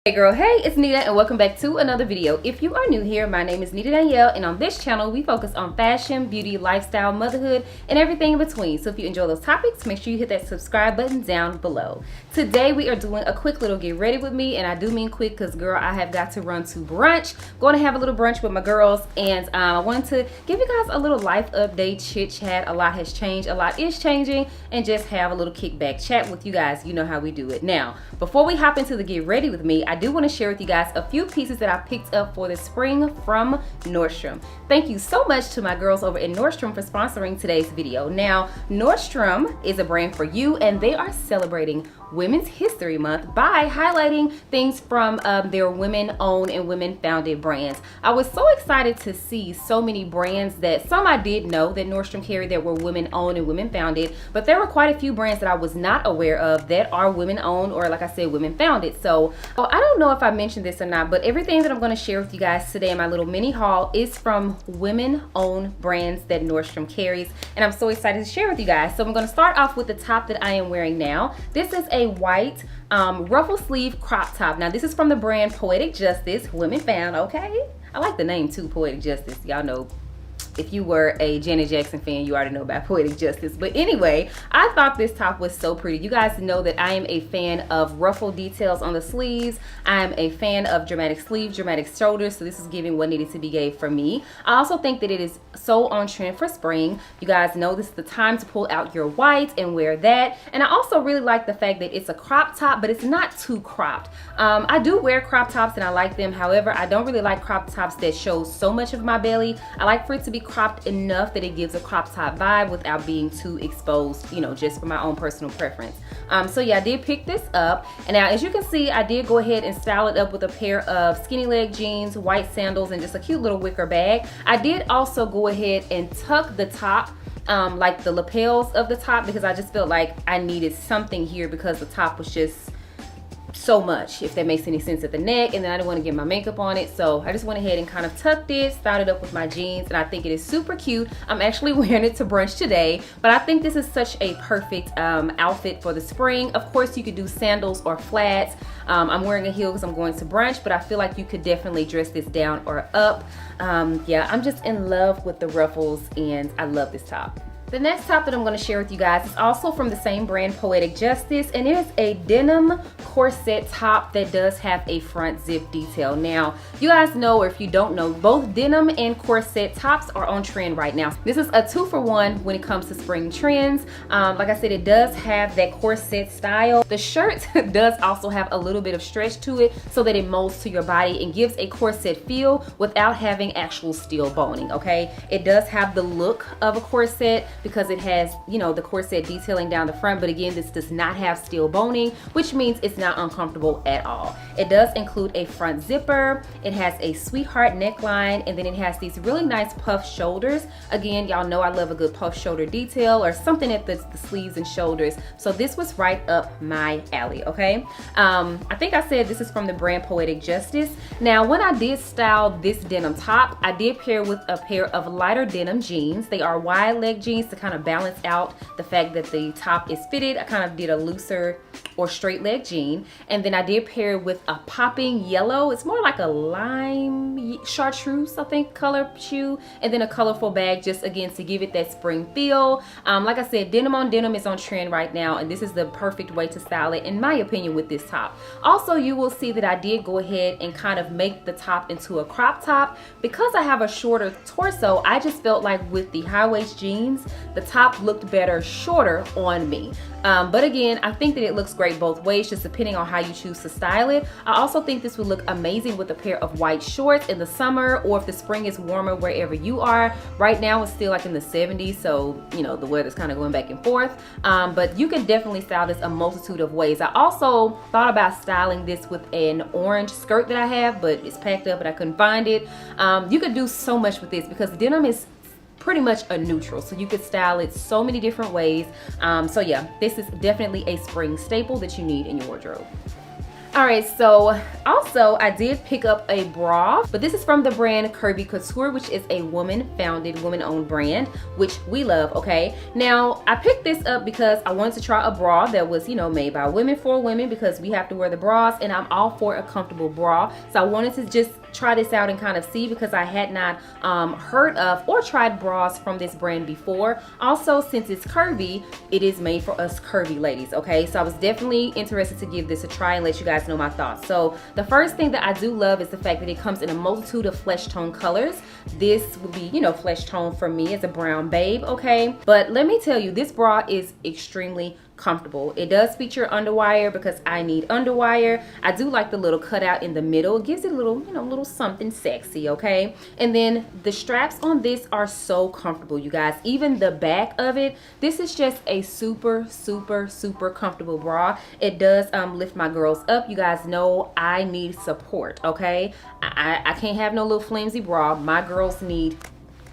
Hey girl, hey, it's Nita and welcome back to another video. If you are new here, my name is nitadanielle and on this channel we focus on fashion, beauty, lifestyle, motherhood, and everything in between. So if you enjoy those topics, make sure you hit that subscribe button down below. Today we are doing a quick little get ready with me, and I do mean quick because girl, I have got to run to brunch. Going to have a little brunch with my girls, and I wanted to give you guys a little life update, chit chat. A lot has changed, a lot is changing, and just have a little kickback chat with you guys. You know how we do it. Now, before we hop into the get ready with me, I do want to share with you guys a few pieces that I picked up for the spring from Nordstrom. Thank you so much to my girls over at Nordstrom for sponsoring today's video. Now, Nordstrom is a brand for you, and they are celebrating Women's History Month by highlighting things from their women-owned and women-founded brands. I was so excited to see so many brands that some I did know that Nordstrom carried that were women-owned and women-founded, but there were quite a few brands that I was not aware of that are women-owned or, like I said, women-founded. So I don't know if I mentioned this or not, but everything that I'm going to share with you guys today in my little mini haul is from women-owned brands that Nordstrom carries, and I'm so excited to share with you guys. So I'm going to start off with the top that I am wearing now. This is a white ruffle sleeve crop top. Now this is from the brand Poetic Justice, women found. Okay, I like the name too, Poetic Justice. Y'all know, if you were a Janet Jackson fan, you already know about Poetic Justice. But anyway, I thought this top was so pretty. You guys know that I am a fan of ruffle details on the sleeves. I am a fan of dramatic sleeves, dramatic shoulders. So this is giving what needed to be gave for me. I also think that it is so on trend for spring. You guys know this is the time to pull out your white and wear that. And I also really like the fact that it's a crop top, but it's not too cropped. I do wear crop tops and I like them. However, I don't really like crop tops that show so much of my belly. I like for it to be cropped enough that it gives a crop top vibe without being too exposed, you know, just for my own personal preference. So yeah, I did pick this up, and now as you can see, I did go ahead and style it up with a pair of skinny leg jeans, white sandals, and just a cute little wicker bag. I did also go ahead and tuck the top, like the lapels of the top, because I just felt like I needed something here because the top was just so much, if that makes any sense, at the neck, and then I didn't want to get my makeup on it, so I just went ahead and kind of tucked it, styled it up with my jeans, and I think it is super cute. I'm actually wearing it to brunch today, but I think this is such a perfect outfit for the spring. Of course, you could do sandals or flats. I'm wearing a heel because I'm going to brunch, but I feel like you could definitely dress this down or up. Yeah, I'm just in love with the ruffles, and I love this top. The next top that I'm going to share with you guys is also from the same brand, Poetic Justice, and it is a denim corset top that does have a front zip detail. Now, you guys know, or if you don't know, both denim and corset tops are on trend right now. This is a 2-for-1 when it comes to spring trends. Like I said, it does have that corset style. The shirt does also have a little bit of stretch to it so that it molds to your body and gives a corset feel without having actual steel boning, okay? It does have the look of a corset because it has, you know, the corset detailing down the front, but again, this does not have steel boning, which means it's not uncomfortable at all. It does include a front zipper, it has a sweetheart neckline, and then it has these really nice puff shoulders. Again, y'all know I love a good puff shoulder detail or something at the sleeves and shoulders, so this was right up my alley, okay? I think I said this is from the brand Poetic Justice. Now, when I did style this denim top, I did pair with a pair of lighter denim jeans. They are wide leg jeans to kind of balance out the fact that the top is fitted. I kind of did a looser or straight leg jean, and then I did pair it with a popping yellow. It's more like a lime chartreuse, I think, color shoe, and then a colorful bag, just again to give it that spring feel. Like I said, denim on denim is on trend right now, and this is the perfect way to style it, in my opinion, with this top. Also, you will see that I did go ahead and kind of make the top into a crop top. Because I have a shorter torso, I just felt like with the high waist jeans, the top looked better shorter on me. But again, I think that it looks great both ways, just depending on how you choose to style it. I also think this would look amazing with a pair of white shorts in the summer, or if the spring is warmer wherever you are. Right now it's still like in the 70s, so you know the weather's kind of going back and forth, but you can definitely style this a multitude of ways. I also thought about styling this with an orange skirt that I have, but it's packed up and I couldn't find it. You could do so much with this because denim is pretty much a neutral, so you could style it so many different ways. So yeah, this is definitely a spring staple that you need in your wardrobe. All right, so also I did pick up a bra, but this is from the brand Curvy Couture, which is a woman-founded, woman-owned brand, which we love, okay? Now, I picked this up because I wanted to try a bra that was, you know, made by women for women, because we have to wear the bras, and I'm all for a comfortable bra. So I wanted to just try this out and kind of see, because I had not heard of or tried bras from this brand before. Also, since it's curvy, it is made for us curvy ladies, okay? So I was definitely interested to give this a try and let you guys know my thoughts. So the first thing that I do love is the fact that it comes in a multitude of flesh tone colors. This would be, you know, flesh tone for me as a brown babe, okay? But let me tell you, this bra is extremely comfortable. It does feature underwire because I need underwire. I do like the little cutout in the middle. It gives it a little, you know, little something sexy, okay? And then the straps on this are so comfortable, you guys. Even the back of it, this is just a super, super, super comfortable bra. It does lift my girls up. You guys know I need support, okay? I can't have no little flimsy bra. My girls need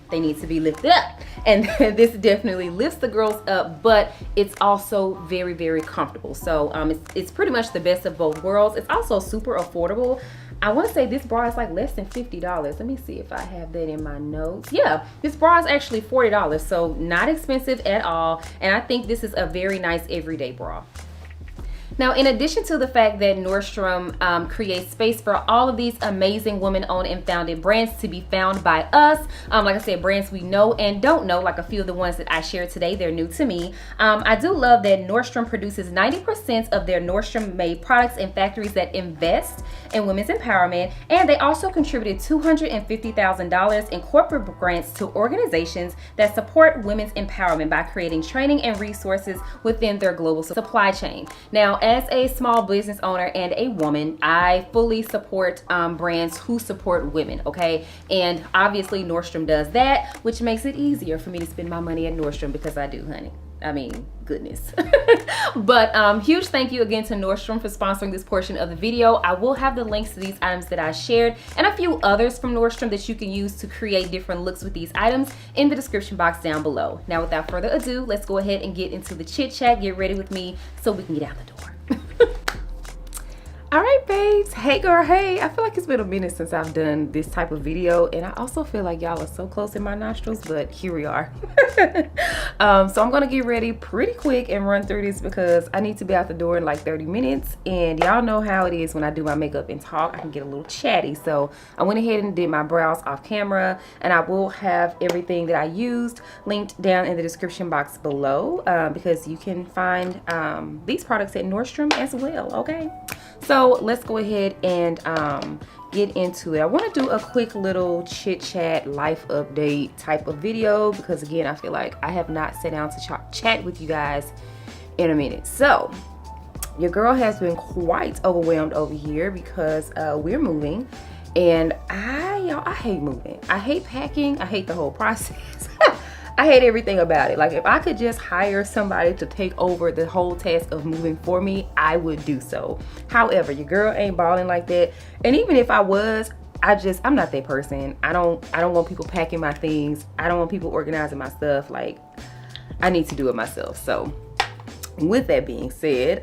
to be lifted up, and this definitely lifts the girls up, but it's also very, very comfortable. So it's pretty much the best of both worlds. It's also super affordable. I want to say this bra is like less than $50. Let me see if I have that in my notes. Yeah, this bra is actually $40, so not expensive at all, and I think this is a very nice everyday bra. Now, in addition to the fact that Nordstrom creates space for all of these amazing women-owned and founded brands to be found by us, like I said, brands we know and don't know, like a few of the ones that I shared today, they're new to me. I do love that Nordstrom produces 90% of their Nordstrom-made products in factories that invest in women's empowerment, and they also contributed $250,000 in corporate grants to organizations that support women's empowerment by creating training and resources within their global supply chain. Now, as a small business owner and a woman, I fully support brands who support women, okay? And obviously Nordstrom does that, which makes it easier for me to spend my money at Nordstrom, because I do, honey. I mean, goodness. But huge thank you again to Nordstrom for sponsoring this portion of the video. I will have the links to these items that I shared and a few others from Nordstrom that you can use to create different looks with these items in the description box down below. Now, without further ado, let's go ahead and get into the chit chat. Get ready with me so we can get out the door. All right, babes. Hey, girl. Hey, I feel like it's been a minute since I've done this type of video, and I also feel like y'all are so close in my nostrils, but here we are. So I'm gonna get ready pretty quick and run through this because I need to be out the door in like 30 minutes, and y'all know how it is when I do my makeup and talk. I can get a little chatty, so I went ahead and did my brows off camera, and I will have everything that I used linked down in the description box below, because you can find these products at Nordstrom as well, okay? So let's go ahead and get into it. I want to do a quick little chit chat life update type of video because, again, I feel like I have not sat down to chat with you guys in a minute. So your girl has been quite overwhelmed over here because we're moving, and I hate moving. I hate packing. I hate the whole process. I hate everything about it. Like, if I could just hire somebody to take over the whole task of moving for me, I would do so. However, your girl ain't balling like that. And even if I was, I'm not that person. I don't want people packing my things. I don't want people organizing my stuff. Like, I need to do it myself. So with that being said,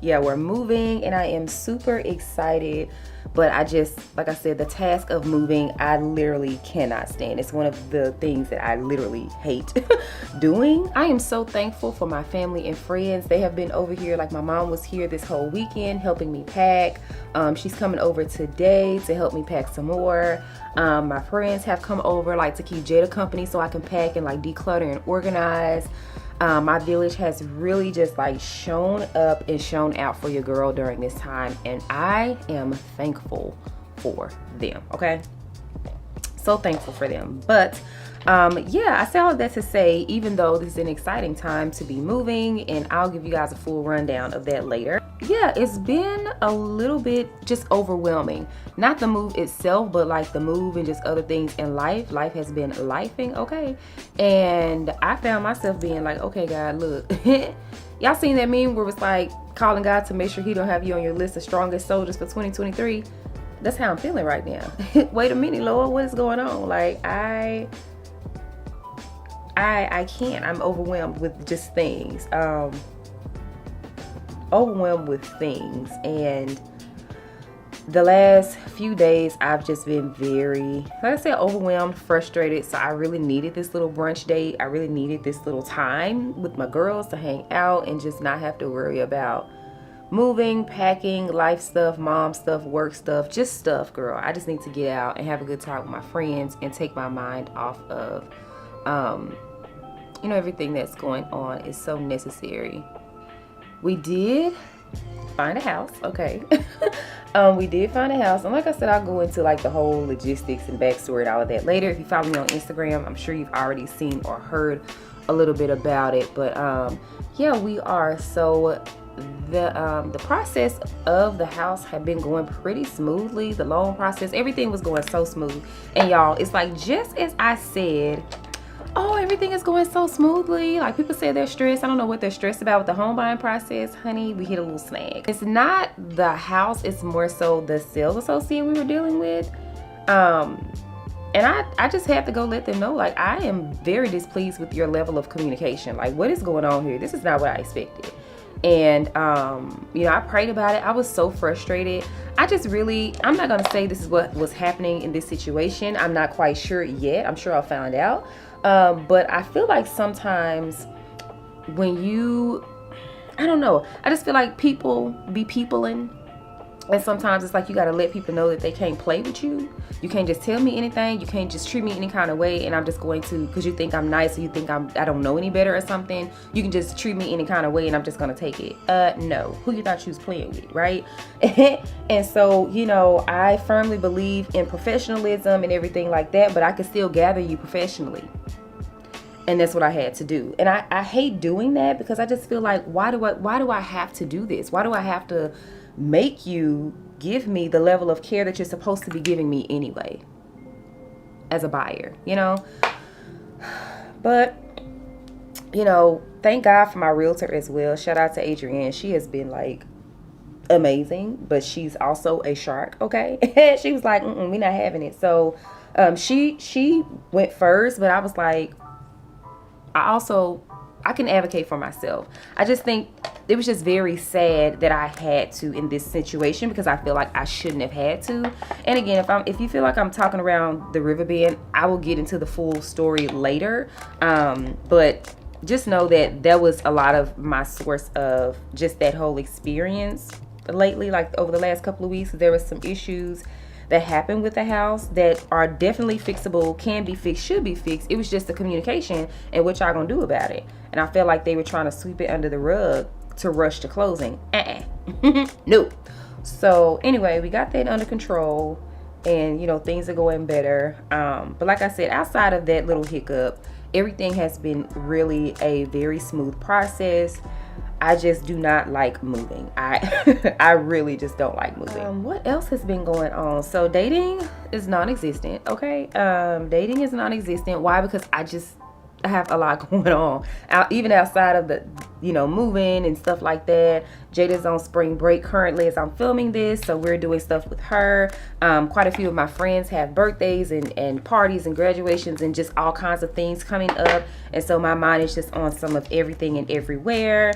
yeah, we're moving and I am super excited. But I just, like I said, the task of moving, I literally cannot stand. It's one of the things that I literally hate doing. I am so thankful for my family and friends. They have been over here. Like, my mom was here this whole weekend helping me pack. She's coming over today to help me pack some more. My friends have come over, like, to keep Jada company so I can pack and, like, declutter and organize. My village has really just like shown up and shown out for your girl during this time, and I am thankful for them, okay? So thankful for them. But yeah, I say all of that to say, even though this is an exciting time to be moving, and I'll give you guys a full rundown of that later. Yeah, it's been a little bit just overwhelming. Not the move itself, but like the move and just other things in life. Life has been lifing, okay? And I found myself being like, okay, God, look. Y'all seen that meme where it's like calling God to make sure he don't have you on your list of strongest soldiers for 2023? That's how I'm feeling right now. Wait a minute, Lord, what is going on? Like, I can't. I'm overwhelmed with just things. Overwhelmed with things, and the last few days I've just been very, like I said, overwhelmed, frustrated. So I really needed this little brunch date. I really needed this little time with my girls to hang out and just not have to worry about moving, packing, life stuff, mom stuff, work stuff, just stuff, girl. I just need to get out and have a good time with my friends and take my mind off of everything that's going on is so necessary. We did find a house, okay. We did find a house, and like I said, I'll go into like the whole logistics and backstory and all of that later. If you follow me on Instagram, I'm sure you've already seen or heard a little bit about it. But yeah, we are. So the process of the house had been going pretty smoothly. The loan process, everything was going so smooth. And y'all, it's like just as I said, oh, everything is going so smoothly. Like people say they're stressed. I don't know what they're stressed about with the home buying process. Honey, we hit a little snag. It's not the house, it's more so the sales associate we were dealing with. And I just have to go let them know, like, I am very displeased with your level of communication. Like, what is going on here? This is not what I expected. And I prayed about it. I was so frustrated. I'm not gonna say this is what was happening in this situation. I'm not quite sure yet. I'm sure I'll find out. But I feel like sometimes when I don't know, I just feel like people be peopling. And sometimes it's like you gotta let people know that they can't play with you. You can't just tell me anything. You can't just treat me any kind of way, and I'm just going to, because you think I'm nice or you think I don't know any better or something, you can just treat me any kind of way and I'm just gonna take it. No. Who you thought you was playing with, right? And so, I firmly believe in professionalism and everything like that, but I can still gather you professionally. And that's what I had to do. And I hate doing that, because I just feel like, why do I have to do this? Why do I have to make you give me the level of care that you're supposed to be giving me anyway as a buyer, But thank God for my realtor as well. Shout out to Adrienne. She has been like amazing, but she's also a shark, okay? She was like, we're not having it. So she went first, but I was like, I can advocate for myself. I just think it was just very sad that I had to in this situation, because I feel like I shouldn't have had to. And again, if you feel like I'm talking around the river bend, I will get into the full story later. But just know that was a lot of my source of just that whole experience lately, like over the last couple of weeks. There was some issues that happened with the house that are definitely fixable, can be fixed, should be fixed. It was just the communication and what y'all gonna do about it. And I felt like they were trying to sweep it under the rug to rush to closing. No. So anyway, we got that under control, and things are going better. But like I said, outside of that little hiccup, everything has been really a very smooth process. I just do not like moving. I really just don't like moving. What else has been going on? So dating is non-existent, okay? Dating is non-existent. Why? Because I have a lot going on. Even outside of the, moving and stuff like that. Jada's on spring break currently as I'm filming this, so we're doing stuff with her. Quite a few of my friends have birthdays and parties and graduations and just all kinds of things coming up. And so my mind is just on some of everything and everywhere.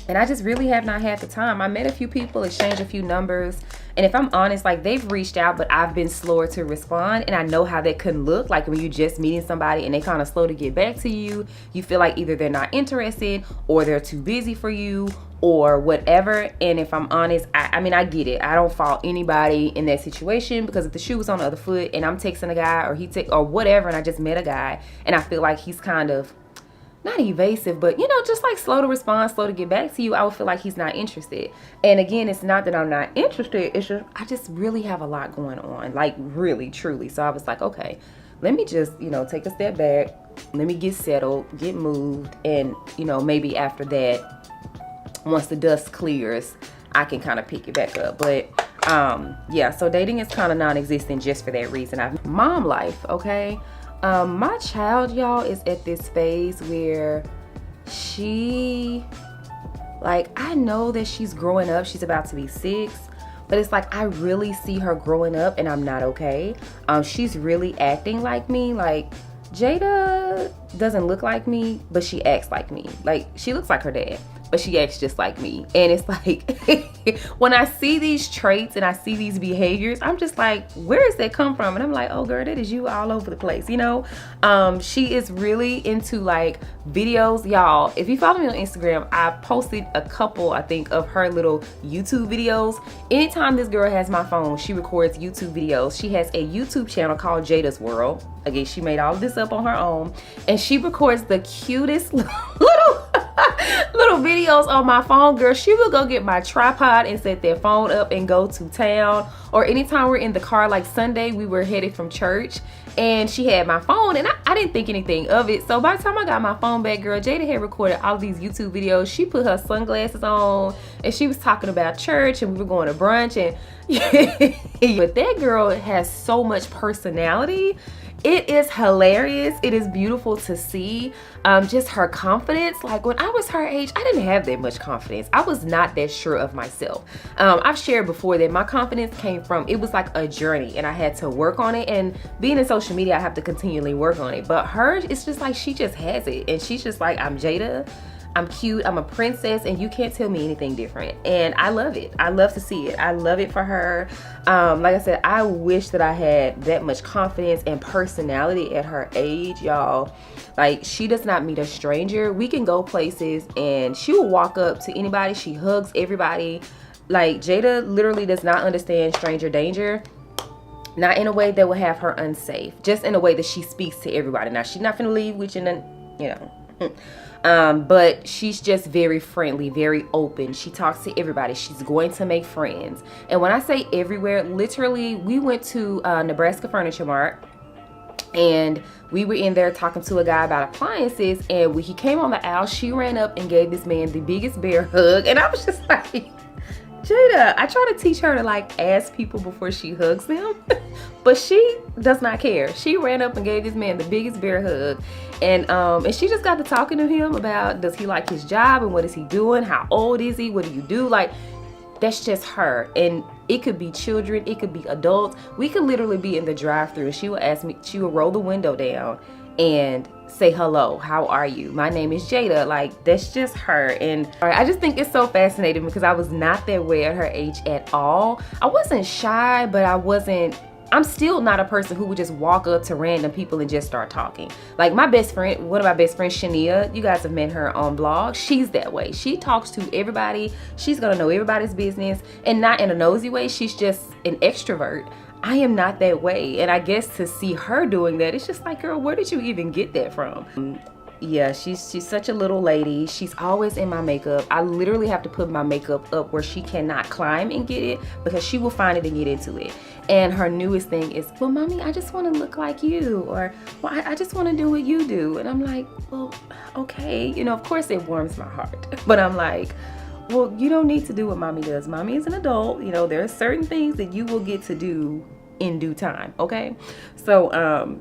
And I just really have not had the time. I met a few people, exchanged a few numbers. And if I'm honest, like, they've reached out, but I've been slower to respond. And I know how that can look. Like when you're just meeting somebody and they kind of slow to get back to you, you feel like either they're not interested or they're too busy for you or whatever. And if I'm honest, I mean, I get it. I don't fault anybody in that situation, because if the shoe was on the other foot and I'm texting a guy or whatever, and I just met a guy and I feel like he's kind of not evasive, but just like slow to respond, slow to get back to you, I would feel like he's not interested. And again, it's not that I'm not interested, it's just I just really have a lot going on, like really truly. So I was like, okay, let me just take a step back, let me get settled, get moved, and maybe after that, once the dust clears, I can kind of pick it back up. But yeah, so dating is kind of non-existent just for that reason. Mom life, okay. My child, y'all, is at this phase where I know that she's growing up. She's about to be 6, but it's like I really see her growing up and I'm not okay. She's really acting like me. Like, Jada doesn't look like me, but she acts like me. Like, she looks like her dad. but she acts just like me. And it's like, when I see these traits and I see these behaviors, I'm just like, where does that come from? And I'm like, oh girl, that is you all over the place, you know? She is really into like videos. Y'all, if you follow me on Instagram, I posted a couple, I think, of her little YouTube videos. Anytime this girl has my phone, she records YouTube videos. She has a YouTube channel called Jada's World. Again, she made all of this up on her own, and she records the cutest little videos on my phone. Girl, she will go get my tripod and set their phone up and go to town. Or anytime we're in the car, like Sunday, we were headed from church and she had my phone, and I didn't think anything of it. So by the time I got my phone back, girl, Jada had recorded all of these YouTube videos. She put her sunglasses on and she was talking about church, and we were going to brunch, and but that girl has so much personality. It is hilarious. It is beautiful to see. Just her confidence. Like when I was her age, I didn't have that much confidence. I was not that sure of myself. I've shared before that my confidence came from, it was like a journey and I had to work on it. And being in social media, I have to continually work on it. But hers, it's just like she just has it. And she's just like, I'm Jada. I'm cute, I'm a princess, and you can't tell me anything different. And I love it. I love to see it. I love it for her. Like I said, I wish that I had that much confidence and personality at her age, y'all. Like, she does not meet a stranger. We can go places and she will walk up to anybody. She hugs everybody. Like, Jada literally does not understand stranger danger. Not in a way that will have her unsafe. Just in a way that she speaks to everybody. Now, she's not finna leave with you, you know. But she's just very friendly, very open. She talks to everybody. She's going to make friends. And when I say everywhere, literally, we went to Nebraska Furniture Mart, and we were in there talking to a guy about appliances, and when he came on the aisle, she ran up and gave this man the biggest bear hug. And I was just like, Jada, I try to teach her to like ask people before she hugs them, but she does not care. She ran up and gave this man the biggest bear hug, and she just got to talking to him about, does he like his job and what is he doing? How old is he? What do you do? Like, that's just her. And it could be children, it could be adults. We could literally be in the drive-thru and she will ask me, she will roll the window down and say, hello, how are you? My name is Jada. Like, that's just her. And I just think it's so fascinating because I was not that way at her age at all. I wasn't shy, but I'm still not a person who would just walk up to random people and just start talking. Like my best friend, one of my best friends, Shania, you guys have met her on blog. She's that way. She talks to everybody. She's gonna know everybody's business, and not in a nosy way. She's just an extrovert. I am not that way. And I guess to see her doing that, it's just like, girl, where did you even get that from? Yeah, she's such a little lady. She's always in my makeup. I literally have to put my makeup up where she cannot climb and get it, because she will find it and get into it. And her newest thing is, well, mommy, I just want to look like you, or, well, I just want to do what you do. And I'm like, well, okay. You know, of course it warms my heart. But I'm like, well, you don't need to do what mommy does. Mommy is an adult. You know, there are certain things that you will get to do in due time, okay? So,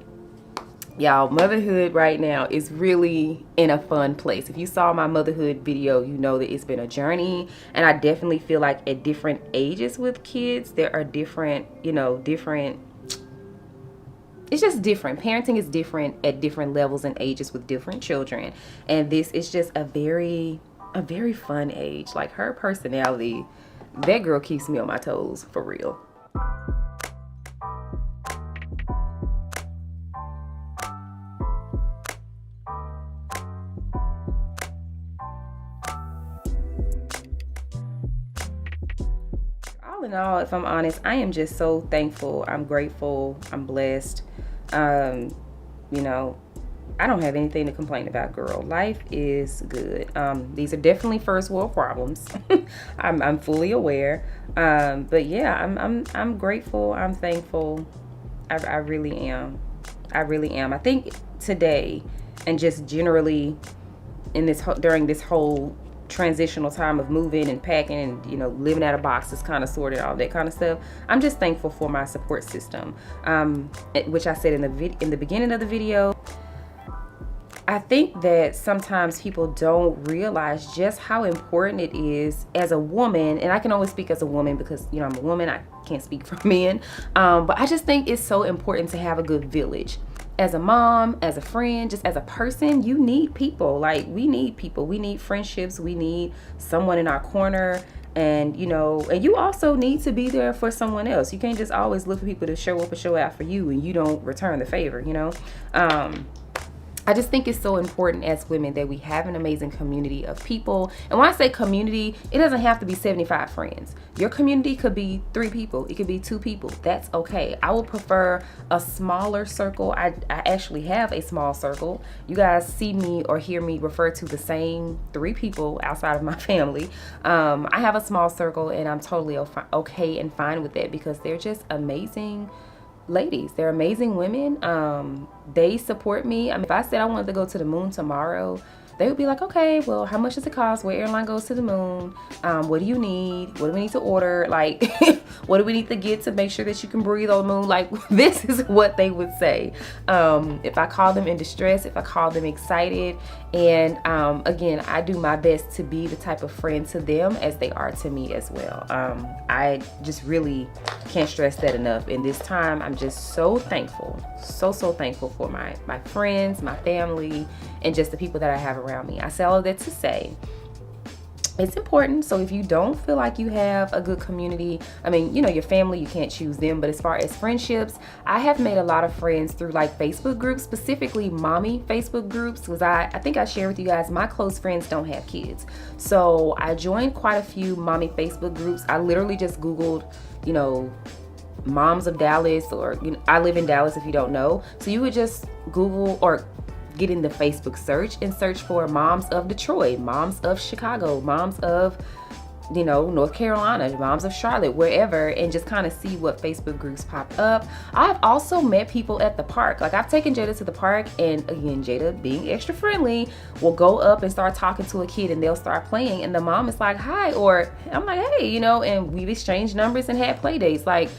y'all, motherhood right now is really in a fun place. If you saw my motherhood video, you know that it's been a journey, and I definitely feel like at different ages with kids, there are different, you know, it's just different. Parenting is different at different levels and ages with different children, and this is just a very fun age. Like, her personality, that girl keeps me on my toes for real. All in all, if I'm honest, I am just so thankful. I'm grateful. I'm blessed. You know, I don't have anything to complain about, girl. Life is good. These are definitely first world problems. I'm fully aware. But yeah, I'm grateful. I'm thankful. I really am. I really am. I think today, and just generally in this during this whole transitional time of moving and packing and, you know, living out of boxes, kind of sorted, all that kind of stuff, I'm just thankful for my support system, which I said in the beginning of the video. I think that sometimes people don't realize just how important it is as a woman, and I can only speak as a woman because, you know, I'm a woman, I can't speak for men, but I just think it's so important to have a good village. as a mom, as a friend, just as a person, you need people. Like, we need people. We need friendships. We need someone in our corner. And, you know, and you also need to be there for someone else. You can't just always look for people to show up and show out for you and you don't return the favor, you know. I just think it's so important as women that we have an amazing community of people. And when I say community, it doesn't have to be 75 friends. Your community could be 3 people. It could be 2 people. That's okay. I would prefer a smaller circle. I actually have a small circle. You guys see me or hear me refer to the same 3 people outside of my family. I have a small circle and I'm totally okay and fine with that because they're just amazing ladies. They're amazing women. They support me. I mean, if I said I wanted to go to the moon tomorrow, they would be like, okay, well, how much does it cost? What airline goes to the moon? What do you need? What do we need to order? Like, what do we need to get to make sure that you can breathe on the moon? Like, this is what they would say. If I call them in distress, if I call them excited. And again, I do my best to be the type of friend to them as they are to me as well. I just really can't stress that enough. In this time, I'm just so thankful, so thankful for my friends, my family, and just the people that I have around me. I say all of that to say it's important. So if you don't feel like you have a good community, I mean, you know, your family, you can't choose them. But as far as friendships, I have made a lot of friends through like Facebook groups, specifically mommy Facebook groups, because I think I shared with you guys, my close friends don't have kids. So I joined quite a few mommy Facebook groups. I literally just Googled, you know, moms of Dallas, or, you know, I live in Dallas if you don't know. So you would just Google or get in the Facebook search and search for moms of Detroit, moms of Chicago, moms of, you know, North Carolina, moms of Charlotte, wherever, and just kind of see what Facebook groups pop up. I've also met people at the park. Like, I've taken Jada to the park, and again, Jada, being extra friendly, will go up and start talking to a kid and they'll start playing, and the mom is like, hi, or I'm like, hey, you know, and we've exchanged numbers and had play dates. Like,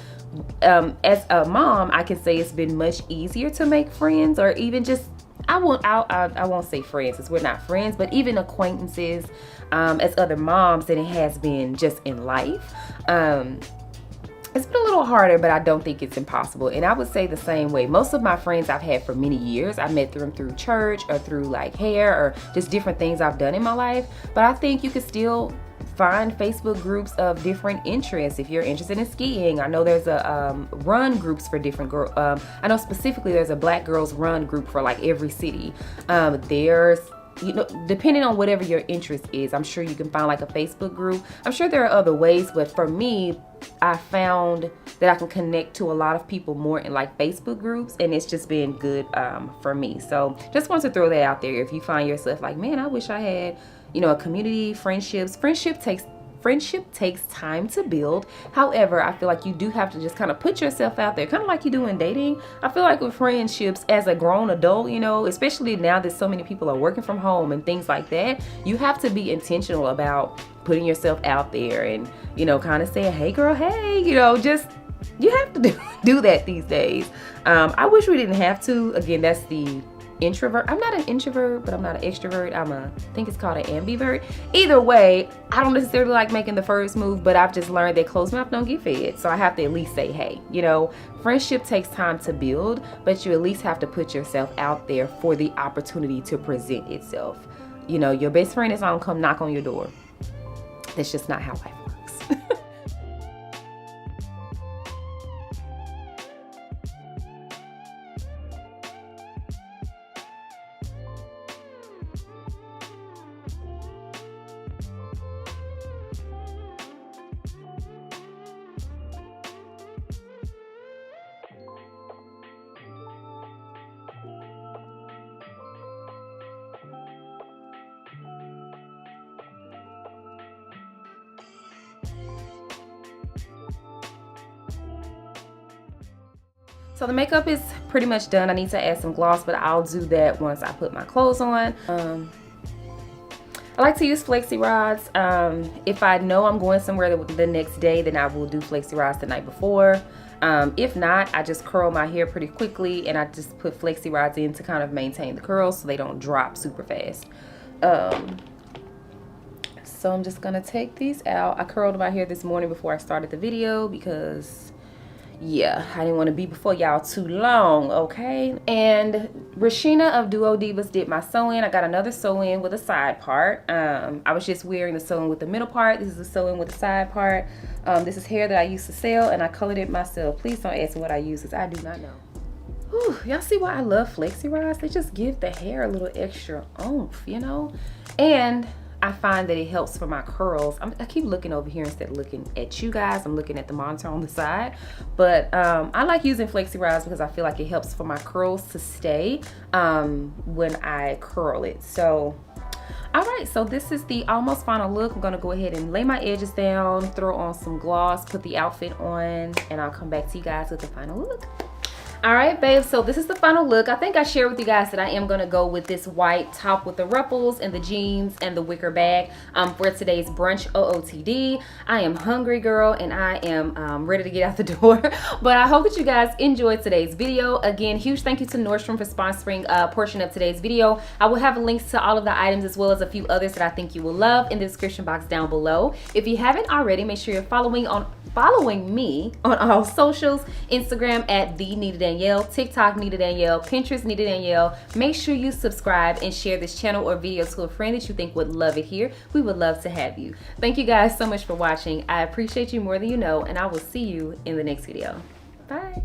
as a mom, I can say it's been much easier to make friends, or even just, I won't say friends, because we're not friends, but even acquaintances as other moms than it has been just in life. It's been a little harder, but I don't think it's impossible. And I would say the same way. Most of my friends I've had for many years, I met them through church or through like hair or just different things I've done in my life. But I think you could still find Facebook groups of different interests. If you're interested in skiing, I know there's a run groups for different girls. I know specifically there's a Black Girls Run group for like every city. There's, you know, depending on whatever your interest is, I'm sure you can find like a Facebook group. I'm sure there are other ways, but for me, I found that I can connect to a lot of people more in like Facebook groups, and it's just been good for me. So just want to throw that out there. If you find yourself like, man, I wish I had, you know, a community, friendships. Friendship takes time to build. However, I feel like you do have to just kind of put yourself out there, kind of like you do in dating. I feel like with friendships as a grown adult, you know, especially now that so many people are working from home and things like that, you have to be intentional about putting yourself out there and, you know, kind of saying, hey girl, hey, you know, just, you have to do that these days. I wish we didn't have to. Again, that's the introvert. I'm not an introvert, but I'm not an extrovert. I think it's called an ambivert. Either way, I don't necessarily like making the first move, but I've just learned that closed mouth don't get fed. So I have to at least say, hey, you know, friendship takes time to build, but you at least have to put yourself out there for the opportunity to present itself. You know, your best friend is not gonna come knock on your door. That's just not how life works. So the makeup is pretty much done. I need to add some gloss, but I'll do that once I put my clothes on. I like to use flexi rods. If I know I'm going somewhere the next day, then I will do flexi rods the night before. If not, I just curl my hair pretty quickly, and I just put flexi rods in to kind of maintain the curls so they don't drop super fast. So I'm just gonna take these out. I curled my hair this morning before I started the video because, yeah, I didn't want to be before y'all too long, okay? And Rashina of Duo Divas did my sew-in. I got another sew-in with a side part. I was just wearing the sew-in with the middle part. This is the sew-in with the side part. This is hair that I used to sell, and I colored it myself. Please don't ask me what I use, because I do not know. Y'all see why I love flexi rods? They just give the hair a little extra oomph, you know? And I find that it helps for my curls. I keep looking over here instead of looking at you guys. I'm looking at the monitor on the side. But I like using flexi rods because I feel like it helps for my curls to stay when I curl it. So, all right, so this is the almost final look. I'm gonna go ahead and lay my edges down, throw on some gloss, put the outfit on, and I'll come back to you guys with the final look. All right, babes, so this is the final look. I think I shared with you guys that I am gonna go with this white top with the ruffles and the jeans and the wicker bag for today's brunch OOTD. I am hungry, girl, and I am ready to get out the door. But I hope that you guys enjoyed today's video. Again, huge thank you to Nordstrom for sponsoring a portion of today's video. I will have links to all of the items as well as a few others that I think you will love in the description box down below. If you haven't already, make sure you're following me on all socials, Instagram at @nitadanielle, TikTok nitadanielle, Pinterest nitadanielle. Make sure you subscribe and share this channel or video to a friend that you think would love it here. We would love to have you. Thank you guys so much for watching. I appreciate you more than you know, and I will see you in the next video. Bye.